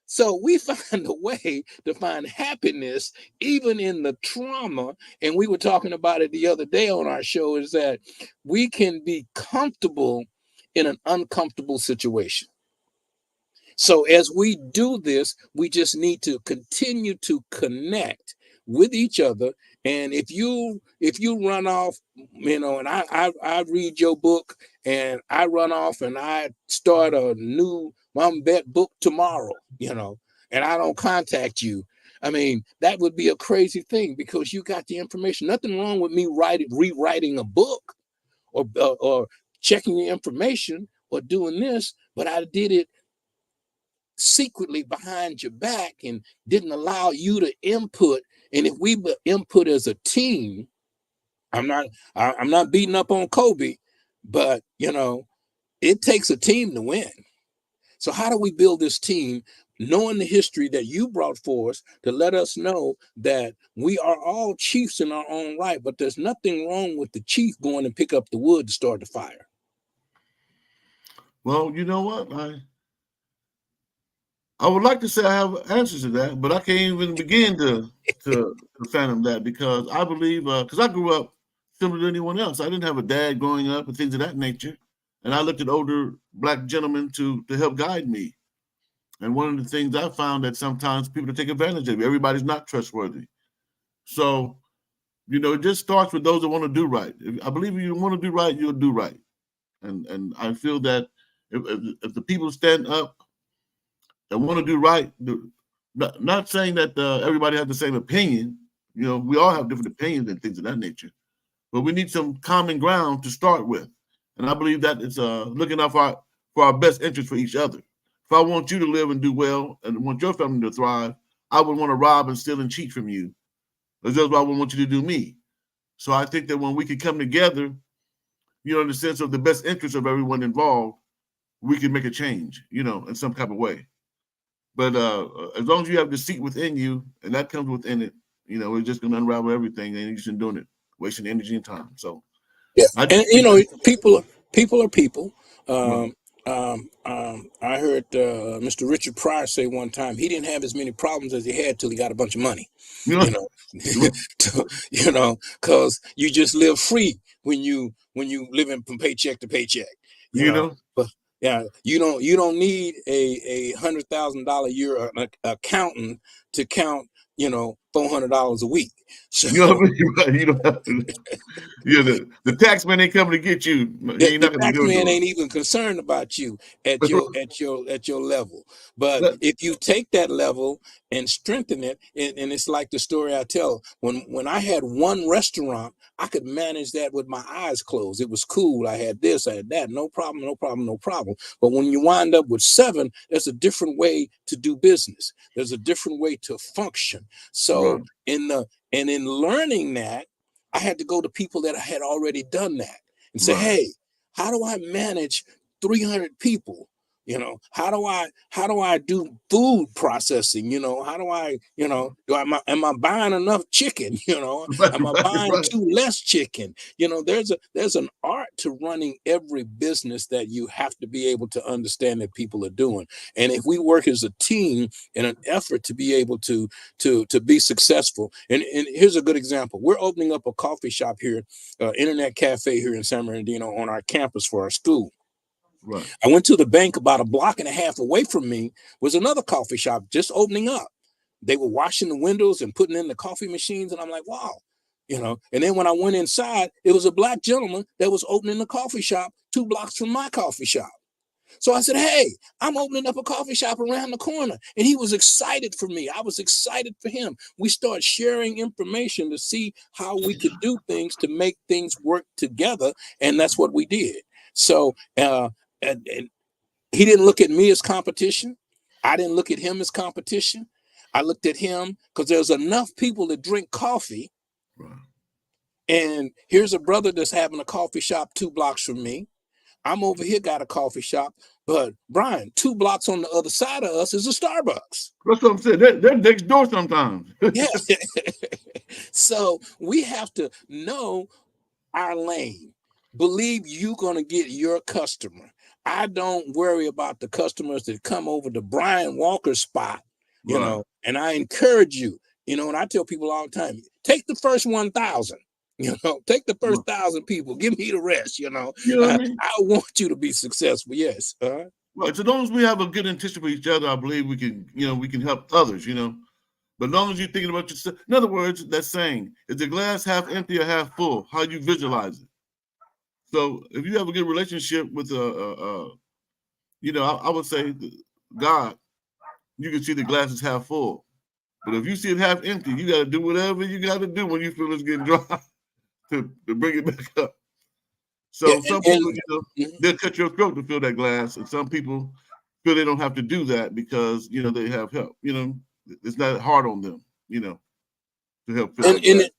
So we find a way to find happiness even in the trauma. And we were talking about it the other day on our show, is that we can be comfortable in an uncomfortable situation. So as we do this, we just need to continue to connect with each other. And if you run off, and I read your book and I run off and I start a new Mambet book tomorrow, and I don't contact you, I mean, that would be a crazy thing, because you got the information. Nothing wrong with me rewriting a book or checking the information or doing this, but I did it secretly behind your back and didn't allow you to input. And if we input as a team, I'm not beating up on Kobe, but it takes a team to win. So how do we build this team, knowing the history that you brought for us to let us know that we are all chiefs in our own right, but there's nothing wrong with the chief going and pick up the wood to start the fire? Well, you know what? I would like to say I have answers to that, but I can't even begin to fathom that, because I believe, because I grew up similar to anyone else. I didn't have a dad growing up and things of that nature. And I looked at older Black gentlemen to help guide me. And one of the things I found that sometimes people take advantage of you. Everybody's not trustworthy. So, it just starts with those that want to do right. I believe if you want to do right, you'll do right. And I feel that if the people stand up and want to do right, not saying that everybody has the same opinion. We all have different opinions and things of that nature. But we need some common ground to start with. And I believe that it's looking out for our best interest for each other. If I want you to live and do well and want your family to thrive, I would want to rob and steal and cheat from you. That's just what I would want you to do me. So I think that when we can come together, in the sense of the best interest of everyone involved, we can make a change, in some type of way. But as long as you have deceit within you, and that comes within it, it's just going to unravel everything, and you're just doing it, wasting energy and time. So, Yeah, I and people are people. Right. I heard Mr. Richard Pryor say one time he didn't have as many problems as he had till he got a bunch of money. You know, because you just live free when you living from paycheck to paycheck. But yeah, you don't need a $100,000 a year accountant to count $400 a week. So you know what I mean? Right. You don't have to. The tax man ain't coming to get you. He ain't the not going to tax do man it. ain't even concerned about you at your level. But But- if you take that level and strengthen it, and it's like the story I tell, when I had one restaurant, I could manage that with my eyes closed. It was cool. I had this, I had that, no problem, no problem, no problem. But when you wind up with 7, there's a different way to do business. There's a different way to function. So Right. in learning that, I had to go to people that had already done that and say, Right. hey, how do I manage 300 people? How do I do food processing? How do I, am I buying enough chicken? Right, Am I right, buying right. too less chicken? There's an art to running every business that you have to be able to understand that people are doing. And if we work as a team in an effort to be able to be successful, and here's a good example. We're opening up a coffee shop here, internet cafe here in San Bernardino on our campus for our school. Right. I went to the bank about a block and a half away from me was another coffee shop just opening up. They were washing the windows and putting in the coffee machines. And I'm like, wow, and then when I went inside, it was a Black gentleman that was opening the coffee shop 2 blocks from my coffee shop. So I said, hey, I'm opening up a coffee shop around the corner. And he was excited for me. I was excited for him. We started sharing information to see how we could do things to make things work together. And that's what we did. So, and he didn't look at me as competition. I didn't look at him as competition. I looked at him because there's enough people that drink coffee. Right. And here's a brother that's having a coffee shop 2 blocks from me. I'm over here, got a coffee shop, but Brian, 2 blocks on the other side of us is a Starbucks. That's what I'm saying. They're next door sometimes. Yeah. So we have to know our lane. Believe you're going to get your customer. I don't worry about the customers that come over to Brian Walker's spot, Right. and I encourage you, and I tell people all the time, take the first 1,000. Take the first 1,000 people. Give me the rest. You know what I mean? I want you to be successful. Yes. Right. So as long as we have a good intention for each other, I believe we can help others. But as long as you're thinking about yourself, in other words, that saying, is the glass half empty or half full? How you visualize it. So if you have a good relationship with I would say God, you can see the glass is half full. But if you see it half empty, you got to do whatever you got to do when you feel it's getting dry to bring it back up. So some people, they'll cut your throat to fill that glass, and some people feel they don't have to do that because they have help. It's not hard on them, to help fill that glass.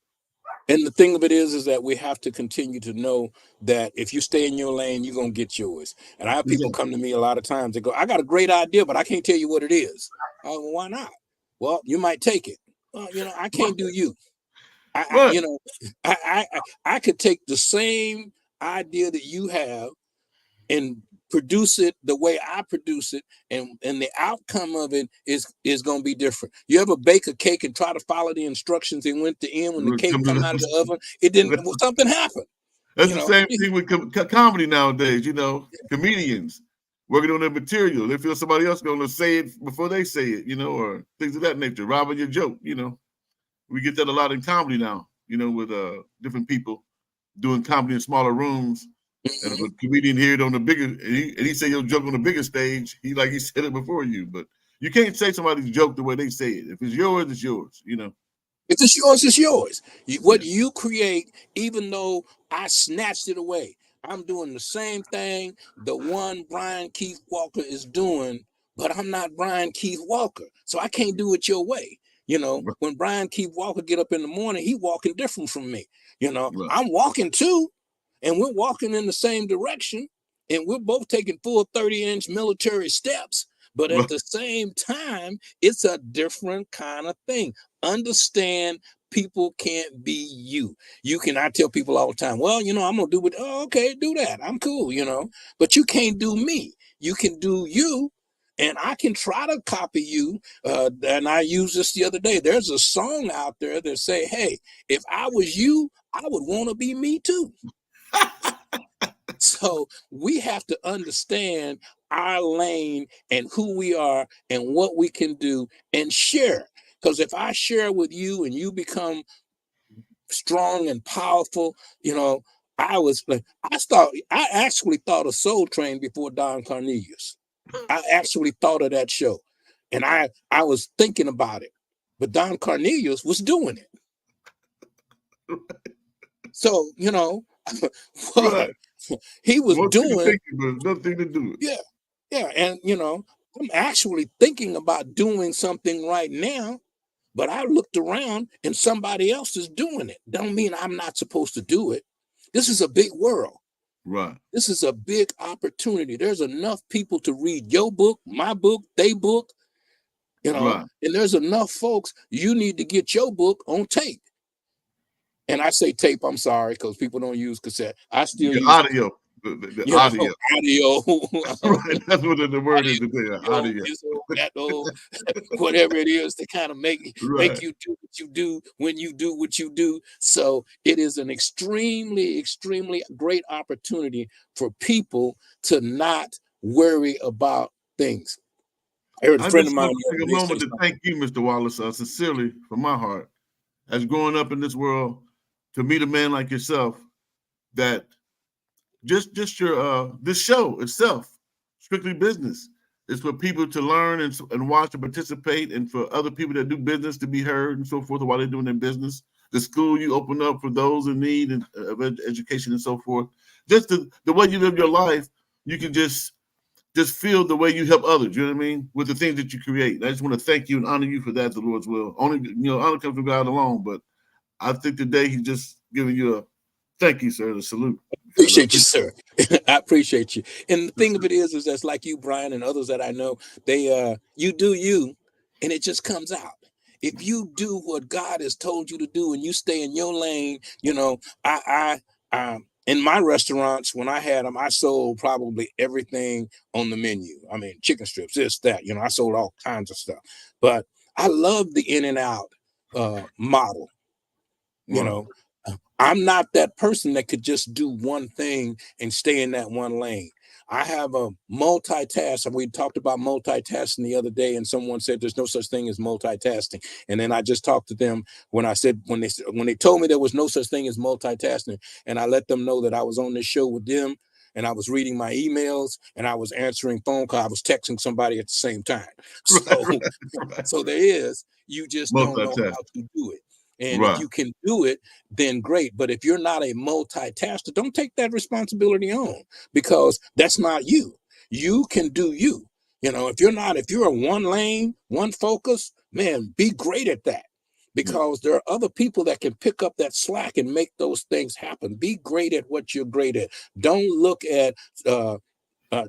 And the thing of it is that we have to continue to know that if you stay in your lane, you're gonna get yours. And I have people come to me a lot of times. They go, "I got a great idea, but I can't tell you what it is." Well, why not? Well, you might take it. Well, I can't do you. I could take the same idea that you have and produce it the way I produce it, and the outcome of it is going to be different. You ever bake a cake and try to follow the instructions and went to end when the cake come out of the oven? It didn't. Well, something happened. That's the same thing with comedy nowadays. Comedians working on their material. They feel somebody else going to say it before they say it. Or things of that nature. Robbing your joke. We get that a lot in comedy now. With different people doing comedy in smaller rooms. And if a comedian hear it on the bigger, and he say your joke on the bigger stage, he said it before you. But you can't say somebody's joke the way they say it. If it's yours, it's yours. If it's yours, it's yours. What you create, even though I snatched it away, I'm doing the same thing the one Brian Keith Walker is doing, but I'm not Brian Keith Walker, so I can't do it your way. You know, Right. when Brian Keith Walker get up in the morning, he walking different from me. You know, Right. I'm walking too, and we're walking in the same direction, and we're both taking full 30-inch military steps. But at Right. the same time, it's a different kind of thing. Understand, people can't be you. I tell people all the time, well, you know, I'm gonna do it. Oh, okay, do that. I'm cool, you know, but you can't do me. You can do you, and I can try to copy you. And I used this the other day. There's a song out there that say, hey, if I was you, I would want to be me too. So we have to understand our lane and who we are and what we can do and share. Because if I share with you and you become strong and powerful, you know, I actually thought of Soul Train before Don Cornelius. I actually thought of that show, and I was thinking about it, but Don Cornelius was doing it. So, you know, well, Right. he was One thing to doing, think about, nothing to do it. yeah, and you know, I'm actually thinking about doing something right now, but I looked around and somebody else is doing it. Don't mean I'm not supposed to do it. This is a big world. Right. This is a big opportunity. There's enough people to read your book, my book, they book, you know, Right. and there's enough folks. You need to get your book on tape. And I say tape, I'm sorry, because people don't use cassette. I still The use, audio. The you know, audio. audio. Right. That's what the word is today. Audio. This old, that old, whatever it is to kind of make Right. you do what you do when you do what you do. So it is an extremely, extremely great opportunity for people to not worry about things. I heard a I friend just of want mine to the take other a day say moment to something. thank you, Mr. Wallace, sincerely from my heart, as growing up in this world, to meet a man like yourself, that just your this show itself, Strictly Business, is for people to learn and watch and participate, and for other people that do business to be heard and so forth while they're doing their business. The school you open up for those in need and of education and so forth. Just the way you live your life, you can just feel the way you help others. You know what I mean? With the things that you create. I just want to thank you and honor you for that. The Lord's will. Only honor comes from God alone. But I think today He's just giving you a thank you, sir, a salute. Appreciate you, sir. I appreciate you. And the thing of it is that's like you, Brian, and others that I know, they you do you, and it just comes out. If you do what God has told you to do and you stay in your lane, you know, I in my restaurants, when I had them, I sold probably everything on the menu. I mean, chicken strips, this, that, you know, I sold all kinds of stuff. But I love the in and out model, you Right. know. I'm not that person that could just do one thing and stay in that one lane. I have a multitask, and we talked about multitasking the other day, and someone said there's no such thing as multitasking. And then I just talked to them when they told me there was no such thing as multitasking, and I let them know that I was on this show with them, and I was reading my emails, and I was answering phone calls, I was texting somebody at the same time. So, Right. so there is, you just don't know Multitask. how to do it. And if Right. you can do it, then great. But if you're not a multitasker, don't take that responsibility on, because that's not you. You can do you. You know, if you're a one lane, one focus, man, be great at that, because there are other people that can pick up that slack and make those things happen. Be great at what you're great at. Don't look at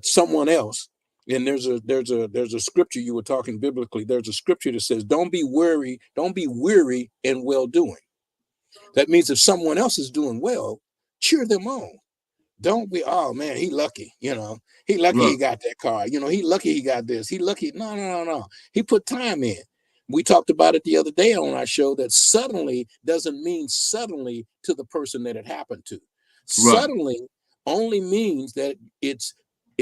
someone else. And there's a scripture, you were talking biblically. There's a scripture that says, don't be weary in well doing. That means if someone else is doing well, cheer them on. Don't be, oh man, he lucky, you know, he lucky Right. he got that car, you know, he lucky he got this, he lucky. No. He put time in. We talked about it the other day on our show, that suddenly doesn't mean suddenly to the person that it happened to. Right. Suddenly only means that it's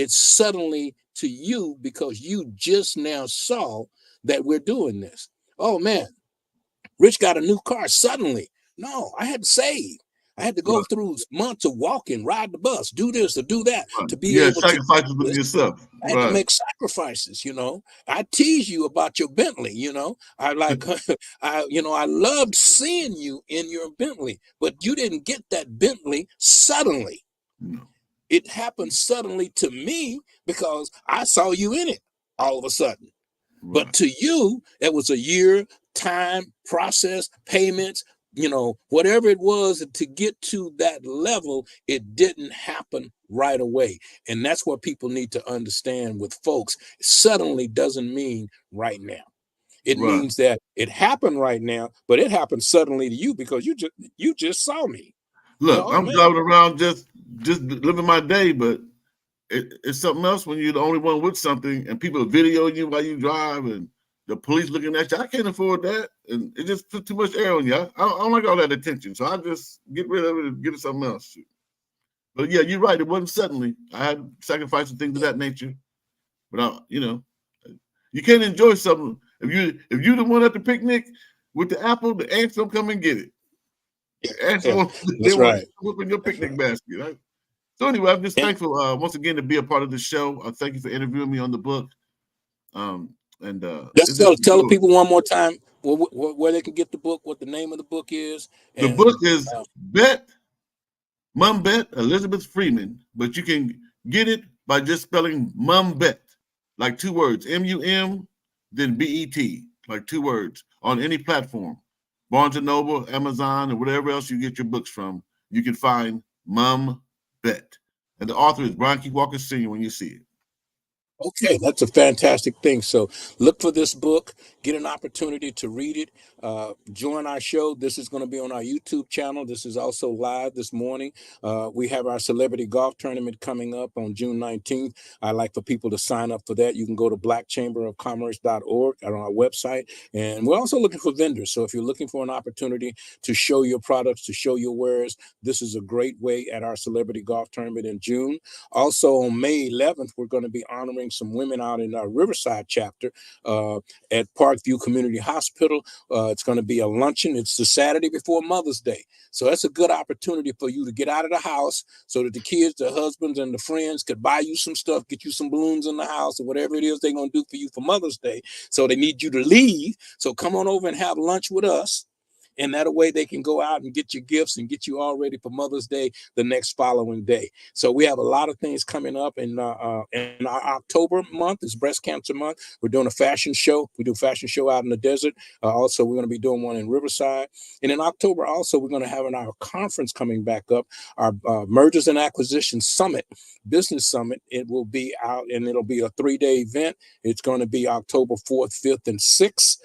suddenly to you, because you just now saw that we're doing this. Oh man, Rich got a new car suddenly. No, I had to save. I had to go Right. through months of walking, ride the bus, do this or do that Right. to be Yeah, able to do sacrifices with this. yourself. I had to Right. make sacrifices, you know. I tease you about your Bentley, you know. I like, I loved seeing you in your Bentley, but you didn't get that Bentley suddenly. No. It happened suddenly to me because I saw you in it all of a sudden. Right. But to you, it was a year, time, process, payments, whatever it was to get to that level, it didn't happen right away. And that's what people need to understand with folks. Suddenly doesn't mean right now. It Right. means that it happened right now, but it happened suddenly to you because you just saw me. Look, Oh I'm man. driving around just living my day, but it's something else when you're the only one with something and people video you while you drive and the police looking at you. I can't afford that, and it just put too much air on you. I don't like all that attention, so I just get rid of it and get it something else. But yeah, you're right. It wasn't suddenly. I had sacrificed things of that nature, but you can't enjoy something if you the one at the picnic with the apple. The ants don't come and get it. The ants Yeah, they that's want right. to whip in your That's picnic right. basket. Right? So anyway, I'm just And thankful once again to be a part of the show. Thank you for interviewing me on the book. And let's it's just tell the people one more time where they can get the book, what the name of the book is, the book and is Mum Bet Elizabeth Freeman, but you can get it by just spelling Mum Bet, like 2 words, MUM, then BET, like 2 words on any platform. Barnes and Noble, Amazon, or whatever else you get your books from, you can find Mum Bet. And the author is Brian Keith Walker Sr. when you see it. Okay, that's a fantastic thing. So look for this book, get an opportunity to read it, join our show. This is going to be on our YouTube channel. This is also live this morning. We have our celebrity golf tournament coming up on June 19th. I'd like for people to sign up for that. You can go to blackchamberofcommerce.org on our website. And we're also looking for vendors. So if you're looking for an opportunity to show your products, to show your wares, this is a great way at our celebrity golf tournament in June. Also on May 11th, we're going to be honoring some women out in our Riverside chapter at Parkview Community Hospital. It's going to be a luncheon. It's the Saturday before Mother's Day. So that's a good opportunity for you to get out of the house so that the kids, the husbands, and the friends could buy you some stuff, get you some balloons in the house or whatever it is they're going to do for you for Mother's Day. So they need you to leave. So come on over and have lunch with us. And that way they can go out and get your gifts and get you all ready for Mother's Day the next following day. So we have a lot of things coming up in our October month is Breast Cancer Month. We're doing a fashion show. We do a fashion show out in the desert. Also, we're going to be doing one in Riverside. And in October, also, we're going to have our conference coming back up, our Mergers and Acquisitions Summit, Business Summit. It will be out and it'll be a 3-day event. It's going to be October 4th, 5th, and 6th.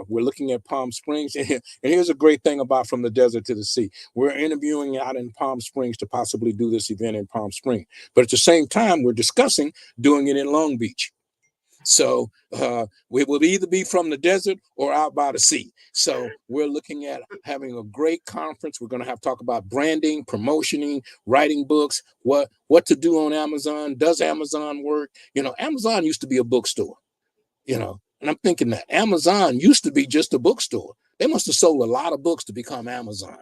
We're looking at Palm Springs. And here's a great thing about From the Desert to the Sea. We're interviewing out in Palm Springs to possibly do this event in Palm Springs. But at the same time, we're discussing doing it in Long Beach. So we will either be from the desert or out by the sea. So we're looking at having a great conference. We're going to have to talk about branding, promotioning, writing books, what to do on Amazon. Does Amazon work? Amazon used to be a bookstore, and I'm thinking that Amazon used to be just a bookstore. They must have sold a lot of books to become Amazon.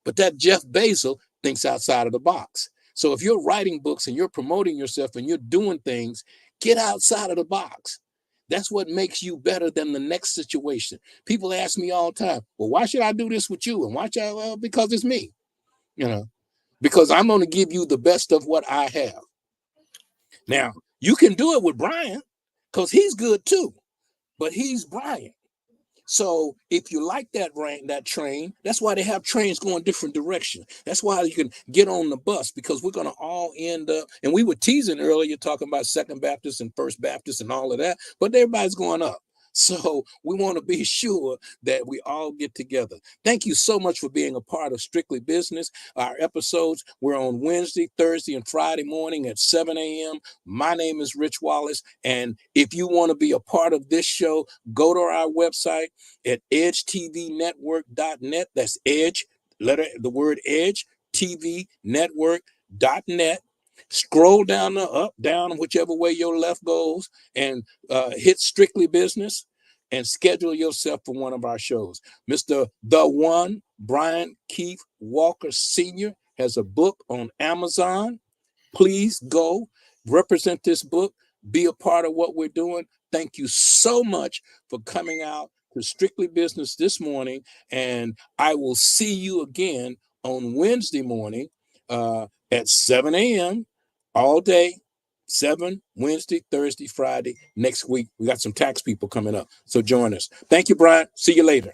But that Jeff Bezos thinks outside of the box. So if you're writing books and you're promoting yourself and you're doing things, get outside of the box. That's what makes you better than the next situation. People ask me all the time, well, why should I do this with you? And why should I? Well, because it's me, because I'm going to give you the best of what I have. Now, you can do it with Brian because he's good too, but he's Brian. So if you like that train, that's why they have trains going different directions. That's why you can get on the bus, because we're going to all end up, and we were teasing earlier talking about Second Baptist and First Baptist and all of that, but everybody's going up. So we want to be sure that we all get together. Thank you so much for being a part of Strictly Business. Our episodes, we're on Wednesday, Thursday, and Friday morning at 7 a.m. My name is Rich Wallace. And if you want to be a part of this show, go to our website at edgetvnetwork.net. That's Edge, the word Edge, tvnetwork.net. Scroll down down, whichever way your left goes, and hit Strictly Business and schedule yourself for one of our shows. Mr. The One, Brian Keith Walker Sr. has a book on Amazon. Please go represent this book, be a part of what we're doing. Thank you so much for coming out to Strictly Business this morning, and I will see you again on Wednesday morning at 7 a.m. all day 7 Wednesday, Thursday, Friday. Next week, we got some tax people coming up. So join us. Thank you, Brian. See you later.